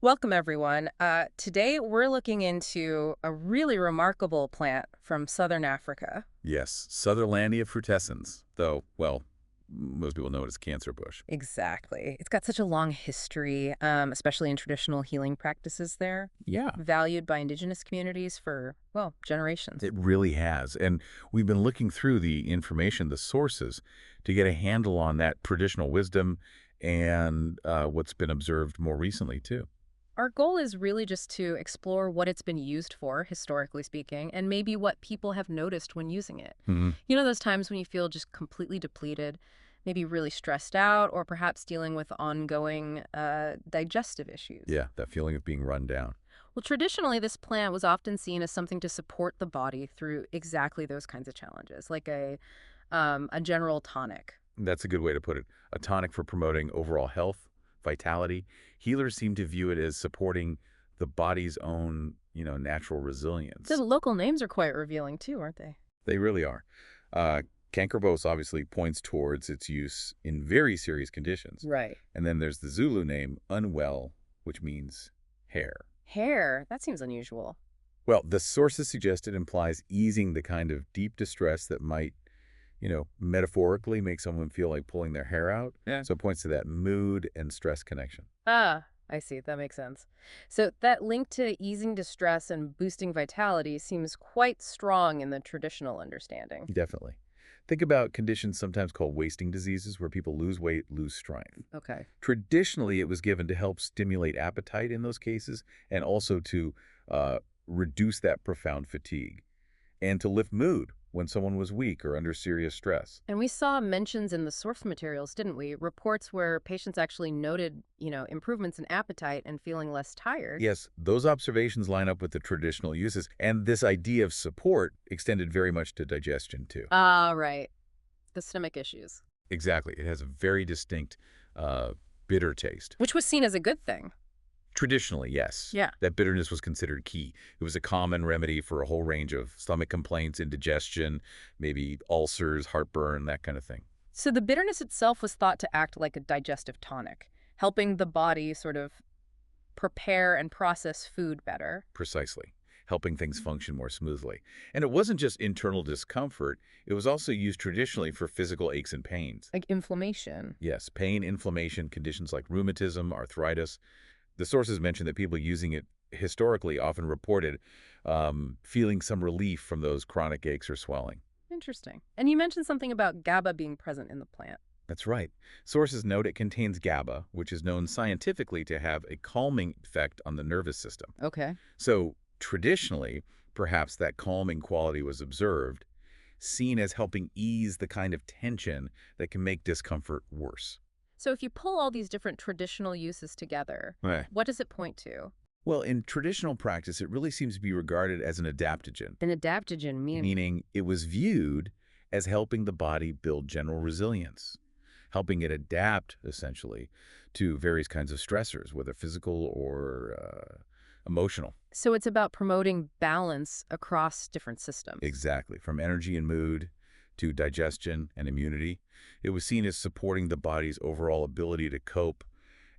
Welcome, everyone. Today, we're looking into a really remarkable plant from southern Africa. Yes, Sutherlandia frutescens, though, well, most people know it as cancer bush. Exactly. It's got such a long history, especially in traditional healing practices there, Yeah, valued by indigenous communities for, well, generations. it really has. And we've been looking through the information, the sources, to get a handle on that traditional wisdom and what's been observed more recently, too. Our goal is really just to explore what it's been used for, historically speaking, and maybe what people have noticed when using it. Hmm. You know, those times when you feel just completely depleted, maybe really stressed out, or perhaps dealing with ongoing digestive issues. Yeah, that feeling of being run down. Well, traditionally, this plant was often seen as something to support the body through exactly those kinds of challenges, like a general tonic. That's a good way to put it. A tonic for promoting overall health, vitality. Healers seem to view it as supporting the body's own, natural The resilience. local names are quite revealing too, aren't they? They really are. Uh, Kankerbos obviously points towards its use in very serious conditions. Right. And then there's the Zulu name, Unwele, which means hair. Hair, that seems unusual. Well, the sources suggest it implies easing the kind of deep distress that might, metaphorically make someone feel like pulling their hair out. Yeah. So it points to that mood and stress connection. Ah, I see. That makes sense. So that link to easing distress and boosting vitality seems quite strong in the traditional understanding. Definitely. Think about conditions sometimes called wasting diseases where people lose weight, lose strength. Okay. Traditionally, it was given to help stimulate appetite in those cases and also to uh, reduce that profound fatigue and to lift mood when someone was weak or under serious stress. And we saw mentions in the source materials, didn't we? Reports where patients actually noted, improvements in appetite and feeling less tired. Yes, those observations line up with the traditional uses, and this idea of support extended very much to digestion too. Ah, right. The stomach issues, Exactly. It has a very distinct uh, bitter taste. which was seen as a good thing. Traditionally, yes. Yeah. That bitterness was considered key. It was a common remedy for a whole range of stomach complaints, indigestion, maybe ulcers, heartburn, that kind of thing. So the bitterness itself was thought to act like a digestive tonic, helping the body sort of prepare and process food better. Precisely. Helping things function more smoothly. And it wasn't just internal discomfort, it was also used traditionally for physical aches and pains. Like inflammation. Yes, pain, inflammation, conditions like rheumatism, arthritis. The sources mention that people using it historically often reported feeling some relief from those chronic aches or swelling. Interesting. And you mentioned something about GABA being present in the plant. That's right. Sources note it contains GABA, which is known scientifically to have a calming effect on the nervous system. Okay. So, traditionally, perhaps that calming quality was observed, seen as helping ease the kind of tension that can make discomfort worse. So if you pull all these different traditional uses together, Right. what does it point to? Well, in traditional practice, it really seems to be regarded as an adaptogen, An adaptogen meaning. meaning it was viewed as helping the body build general resilience, helping it adapt, essentially, to various kinds of stressors, whether physical or emotional. So it's about promoting balance across different systems. Exactly. From energy and mood to digestion and immunity, it was seen as supporting the body's overall ability to cope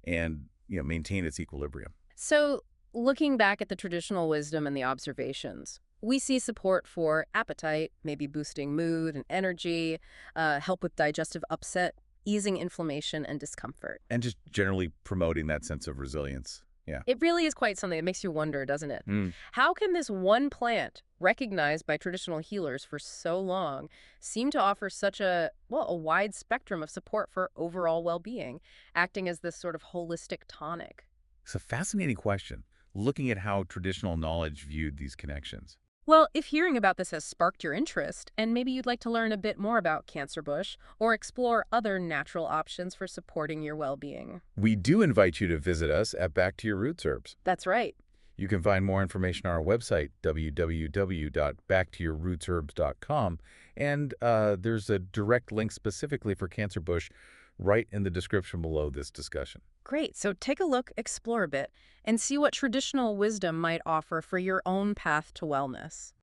and maintain its equilibrium. So looking back at the traditional wisdom and the observations, we see support for appetite, maybe boosting mood and energy, help with digestive upset, easing inflammation and discomfort. And just generally promoting that sense of resilience. Yeah. It really is quite something that makes you wonder, doesn't it? Mm. How can this one plant, recognized by traditional healers for so long, seem to offer such a wide spectrum of support for overall well-being, acting as this sort of holistic tonic? It's a fascinating question, looking at how traditional knowledge viewed these connections. Well, if hearing about this has sparked your interest, and maybe you'd like to learn a bit more about cancer bush or explore other natural options for supporting your well-being. We do invite you to visit us at Back to Your Roots Herbs. That's right. You can find more information on our website, www.backtoyourrootsherbs.com, and there's a direct link specifically for cancer bush right in the description below this discussion. Great. So take a look, explore a bit, and see what traditional wisdom might offer for your own path to wellness.